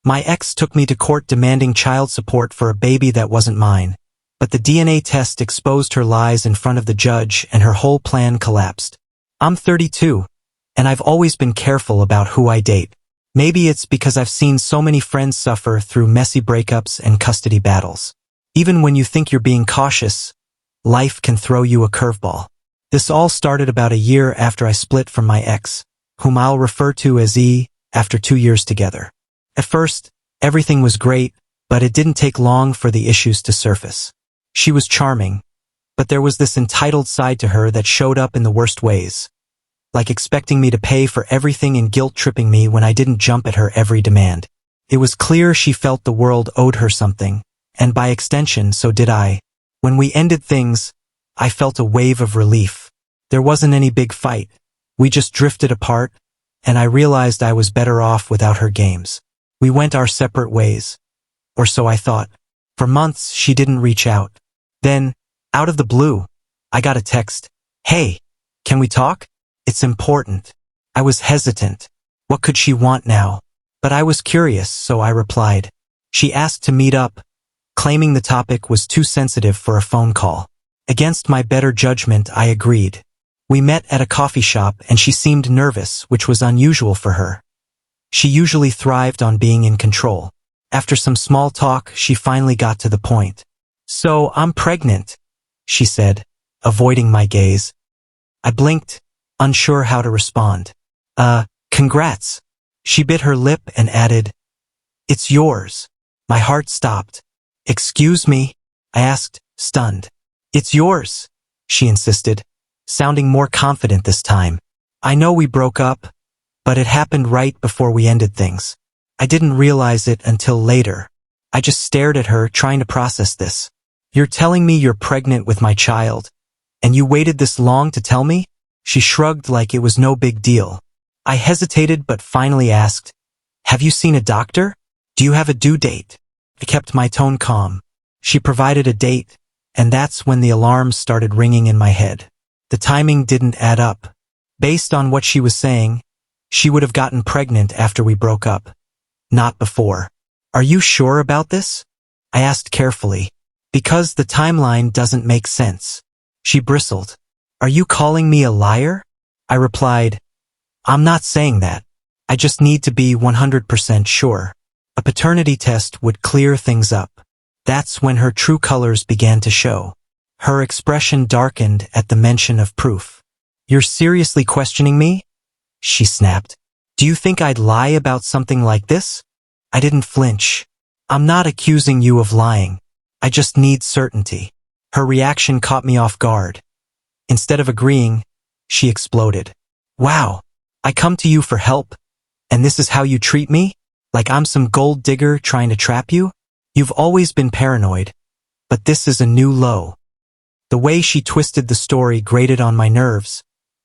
My ex took me to court demanding child support for a baby that wasn't mine. But the DNA test exposed her lies in front of the judge and her whole plan collapsed. I'm 32, and I've always been careful about who I date. Maybe it's because I've seen so many friends suffer through messy breakups and custody battles. Even when you think you're being cautious, life can throw you a curveball. This all started about a year after I split from my ex, whom I'll refer to as E, after 2 years together. At first, everything was great, but it didn't take long for the issues to surface. She was charming, but there was this entitled side to her that showed up in the worst ways, like expecting me to pay for everything and guilt-tripping me when I didn't jump at her every demand. It was clear she felt the world owed her something, and by extension, so did I. When we ended things, I felt a wave of relief. There wasn't any big fight. We just drifted apart, and I realized I was better off without her games. We went our separate ways. Or so I thought. For months, she didn't reach out. Then, out of the blue, I got a text. Hey, can we talk? It's important. I was hesitant. What could she want now? But I was curious, so I replied. She asked to meet up, claiming the topic was too sensitive for a phone call. Against my better judgment, I agreed. We met at a coffee shop and she seemed nervous, which was unusual for her. She usually thrived on being in control. After some small talk, she finally got to the point. So, I'm pregnant, she said, avoiding my gaze. I blinked, unsure how to respond. Congrats. She bit her lip and added, It's yours. My heart stopped. Excuse me? I asked, stunned. It's yours, she insisted, sounding more confident this time. I know we broke up, but it happened right before we ended things. I didn't realize it until later. I just stared at her, trying to process this. You're telling me you're pregnant with my child, and you waited this long to tell me? She shrugged like it was no big deal. I hesitated but finally asked, Have you seen a doctor? Do you have a due date? I kept my tone calm. She provided a date, and that's when the alarms started ringing in my head. The timing didn't add up. Based on what she was saying, she would have gotten pregnant after we broke up. Not before. Are you sure about this? I asked carefully. Because the timeline doesn't make sense. She bristled. Are you calling me a liar? I replied, I'm not saying that. I just need to be 100% sure. A paternity test would clear things up. That's when her true colors began to show. Her expression darkened at the mention of proof. You're seriously questioning me? She snapped. Do you think I'd lie about something like this? I didn't flinch. I'm not accusing you of lying. I just need certainty. Her reaction caught me off guard. Instead of agreeing, she exploded. Wow, I come to you for help, and this is how you treat me? Like I'm some gold digger trying to trap you? You've always been paranoid, but this is a new low. The way she twisted the story grated on my nerves,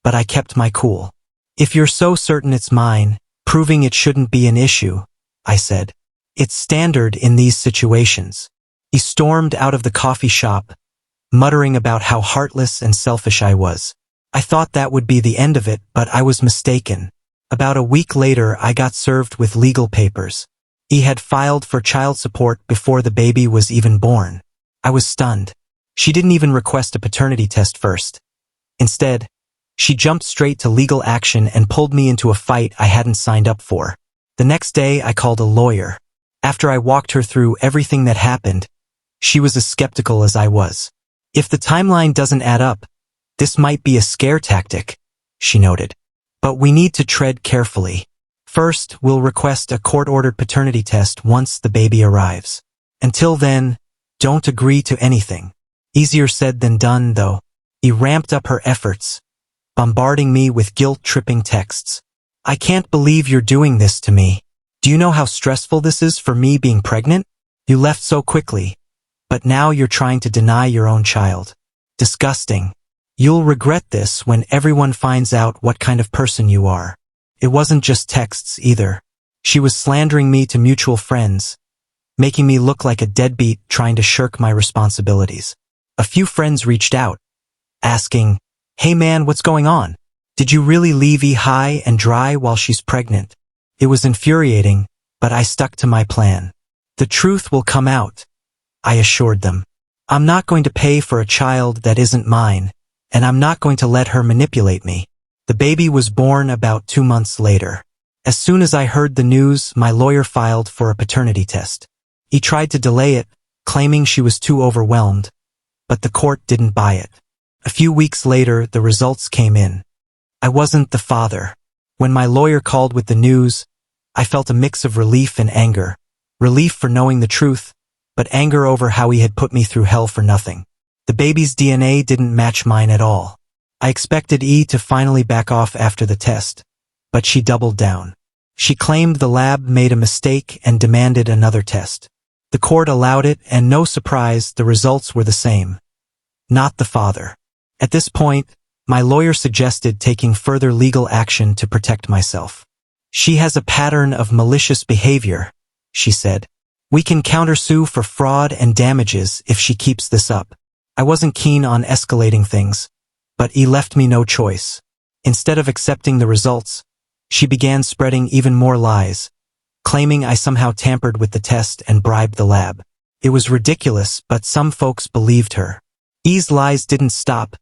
but I kept my cool. If you're so certain it's mine, proving it shouldn't be an issue, I said. It's standard in these situations. He stormed out of the coffee shop, muttering about how heartless and selfish I was. I thought that would be the end of it, but I was mistaken. About a week later, I got served with legal papers. He had filed for child support before the baby was even born. I was stunned. She didn't even request a paternity test first. Instead, she jumped straight to legal action and pulled me into a fight I hadn't signed up for. The next day, I called a lawyer. After I walked her through everything that happened, she was as skeptical as I was. If the timeline doesn't add up, this might be a scare tactic, she noted. But we need to tread carefully. First, we'll request a court-ordered paternity test once the baby arrives. Until then, don't agree to anything. Easier said than done, though. He ramped up her efforts, bombarding me with guilt-tripping texts. I can't believe you're doing this to me. Do you know how stressful this is for me being pregnant? You left so quickly, but now you're trying to deny your own child. Disgusting. You'll regret this when everyone finds out what kind of person you are. It wasn't just texts either. She was slandering me to mutual friends, making me look like a deadbeat trying to shirk my responsibilities. A few friends reached out, asking, Hey man, what's going on? Did you really leave E high and dry while she's pregnant? It was infuriating, but I stuck to my plan. The truth will come out, I assured them. I'm not going to pay for a child that isn't mine, and I'm not going to let her manipulate me. The baby was born about 2 months later. As soon as I heard the news, my lawyer filed for a paternity test. He tried to delay it, claiming she was too overwhelmed, but the court didn't buy it. A few weeks later, the results came in. I wasn't the father. When my lawyer called with the news, I felt a mix of relief and anger. Relief for knowing the truth, but anger over how he had put me through hell for nothing. The baby's DNA didn't match mine at all. I expected E to finally back off after the test, but she doubled down. She claimed the lab made a mistake and demanded another test. The court allowed it, and no surprise, the results were the same. Not the father. At this point, my lawyer suggested taking further legal action to protect myself. She has a pattern of malicious behavior, she said. We can countersue for fraud and damages if she keeps this up. I wasn't keen on escalating things, but he left me no choice. Instead of accepting the results, she began spreading even more lies, claiming I somehow tampered with the test and bribed the lab. It was ridiculous, but some folks believed her. E's lies didn't stop,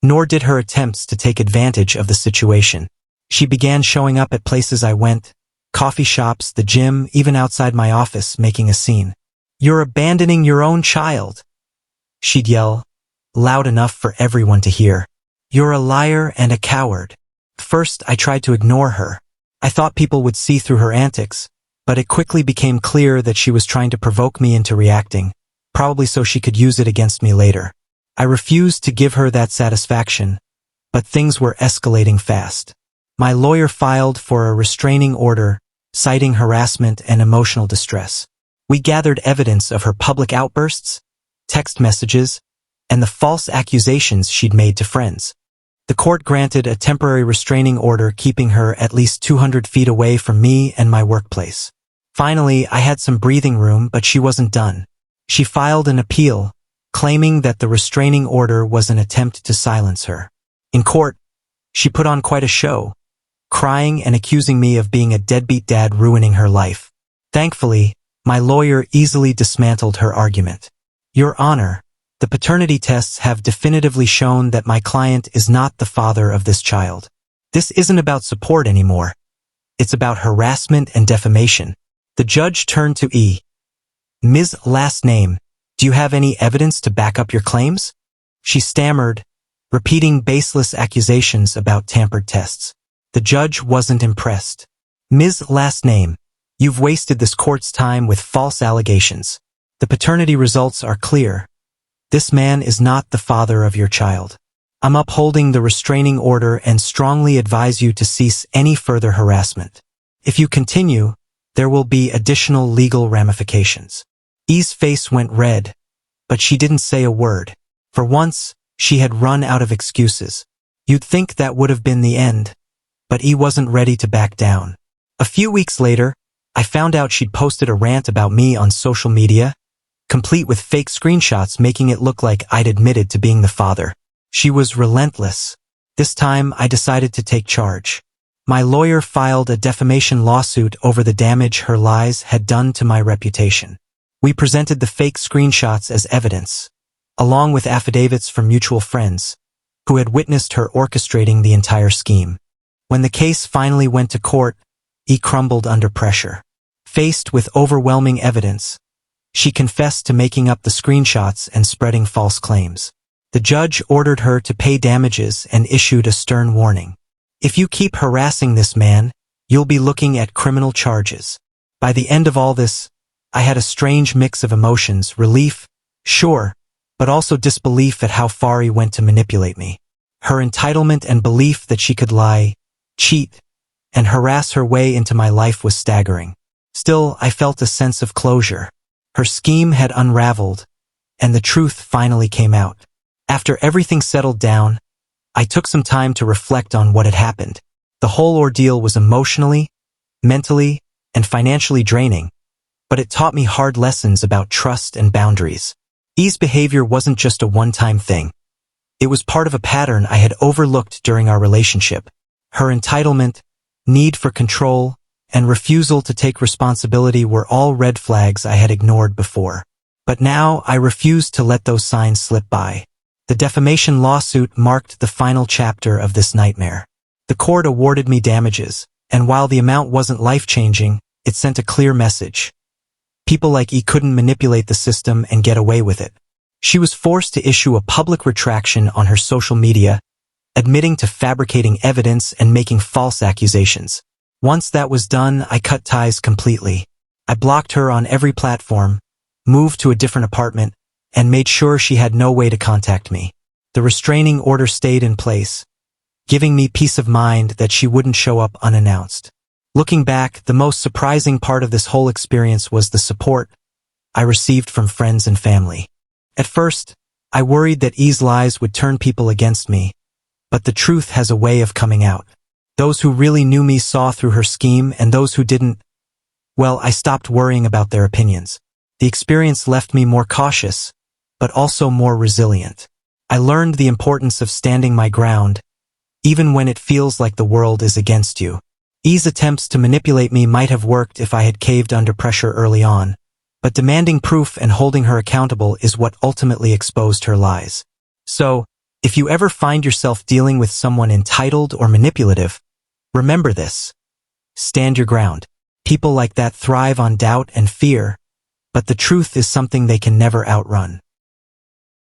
nor did her attempts to take advantage of the situation. She began showing up at places I went, coffee shops, the gym, even outside my office, making a scene. You're abandoning your own child, she'd yell, loud enough for everyone to hear. You're a liar and a coward. First, I tried to ignore her. I thought people would see through her antics, but it quickly became clear that she was trying to provoke me into reacting, probably so she could use it against me later. I refused to give her that satisfaction, but things were escalating fast. My lawyer filed for a restraining order, citing harassment and emotional distress. We gathered evidence of her public outbursts, text messages, and the false accusations she'd made to friends. The court granted a temporary restraining order, keeping her at least 200 feet away from me and my workplace. Finally, I had some breathing room, but she wasn't done. She filed an appeal, claiming that the restraining order was an attempt to silence her. In court, she put on quite a show, crying and accusing me of being a deadbeat dad ruining her life. Thankfully, my lawyer easily dismantled her argument. Your Honor, the paternity tests have definitively shown that my client is not the father of this child. This isn't about support anymore. It's about harassment and defamation. The judge turned to E. Ms. Last name, do you have any evidence to back up your claims? She stammered, repeating baseless accusations about tampered tests. The judge wasn't impressed. Ms. Last name, you've wasted this court's time with false allegations. The paternity results are clear. This man is not the father of your child. I'm upholding the restraining order and strongly advise you to cease any further harassment. If you continue, there will be additional legal ramifications. E's face went red, but she didn't say a word. For once, she had run out of excuses. You'd think that would have been the end, but E wasn't ready to back down. A few weeks later, I found out she'd posted a rant about me on social media, complete with fake screenshots making it look like I'd admitted to being the father. She was relentless. This time, I decided to take charge. My lawyer filed a defamation lawsuit over the damage her lies had done to my reputation. We presented the fake screenshots as evidence, along with affidavits from mutual friends, who had witnessed her orchestrating the entire scheme. When the case finally went to court, E crumbled under pressure. Faced with overwhelming evidence, she confessed to making up the screenshots and spreading false claims. The judge ordered her to pay damages and issued a stern warning. If you keep harassing this man, you'll be looking at criminal charges. By the end of all this, I had a strange mix of emotions, relief, sure, but also disbelief at how far he went to manipulate me. Her entitlement and belief that she could lie, cheat, and harass her way into my life was staggering. Still, I felt a sense of closure. Her scheme had unraveled, and the truth finally came out. After everything settled down, I took some time to reflect on what had happened. The whole ordeal was emotionally, mentally, and financially draining, but it taught me hard lessons about trust and boundaries. E's behavior wasn't just a one-time thing. It was part of a pattern I had overlooked during our relationship. Her entitlement, need for control, and refusal to take responsibility were all red flags I had ignored before. But now I refused to let those signs slip by. The defamation lawsuit marked the final chapter of this nightmare. The court awarded me damages, and while the amount wasn't life-changing, it sent a clear message. People like E couldn't manipulate the system and get away with it. She was forced to issue a public retraction on her social media, admitting to fabricating evidence and making false accusations. Once that was done, I cut ties completely. I blocked her on every platform, moved to a different apartment, and made sure she had no way to contact me. The restraining order stayed in place, giving me peace of mind that she wouldn't show up unannounced. Looking back, the most surprising part of this whole experience was the support I received from friends and family. At first, I worried that E's lies would turn people against me, but the truth has a way of coming out. Those who really knew me saw through her scheme, and those who didn't, well, I stopped worrying about their opinions. The experience left me more cautious, but also more resilient. I learned the importance of standing my ground, even when it feels like the world is against you. E's attempts to manipulate me might have worked if I had caved under pressure early on, but demanding proof and holding her accountable is what ultimately exposed her lies. So, if you ever find yourself dealing with someone entitled or manipulative, remember this. Stand your ground. People like that thrive on doubt and fear, but the truth is something they can never outrun.